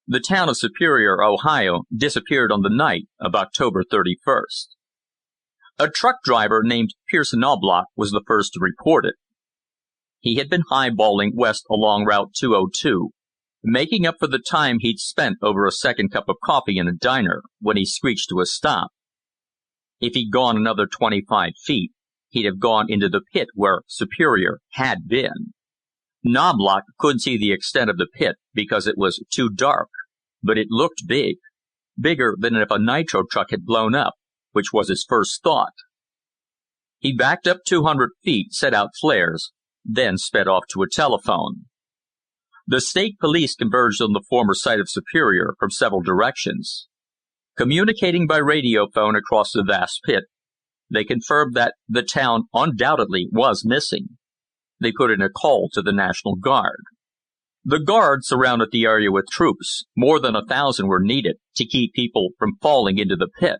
The town of Superior, Ohio, disappeared on the night of October 31st. A truck driver named Pearson Knobloch was the first to report it. He had been highballing west along Route 202, making up for the time he'd spent over a second cup of coffee in a diner when he screeched to a stop. If he'd gone another 25 feet, he'd have gone into the pit where Superior had been. Knobloch couldn't see the extent of the pit because it was too dark, but it looked big, bigger than if a nitro truck had blown up, which was his first thought. He backed up 200 feet, set out flares, then sped off to a telephone. The state police converged on the former site of Superior from several directions. Communicating by radiophone across the vast pit, they confirmed that the town undoubtedly was missing. They put in a call to the National Guard. The Guard surrounded the area with troops. More than 1,000 were needed to keep people from falling into the pit.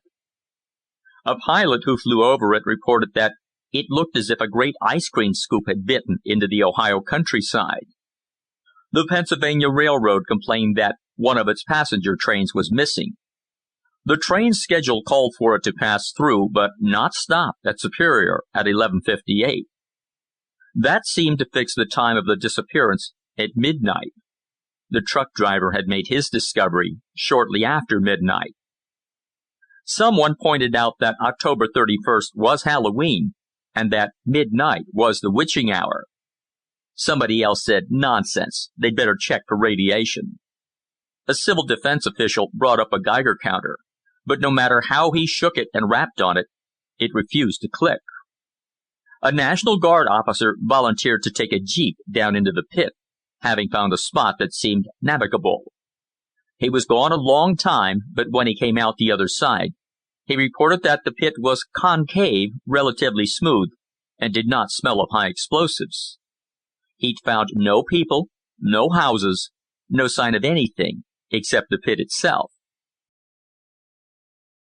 A pilot who flew over it reported that it looked as if a great ice cream scoop had bitten into the Ohio countryside. The Pennsylvania Railroad complained that one of its passenger trains was missing. The train's schedule called for it to pass through, but not stop at Superior at 11:58. That seemed to fix the time of the disappearance at midnight. The truck driver had made his discovery shortly after midnight. Someone pointed out that October 31st was Halloween, and that midnight was the witching hour. Somebody else said nonsense, they'd better check for radiation. A civil defense official brought up a Geiger counter, but no matter how he shook it and rapped on it, it refused to click. A National Guard officer volunteered to take a jeep down into the pit, having found a spot that seemed navigable. He was gone a long time, but when he came out the other side, he reported that the pit was concave, relatively smooth, and did not smell of high explosives. He'd found no people, no houses, no sign of anything except the pit itself.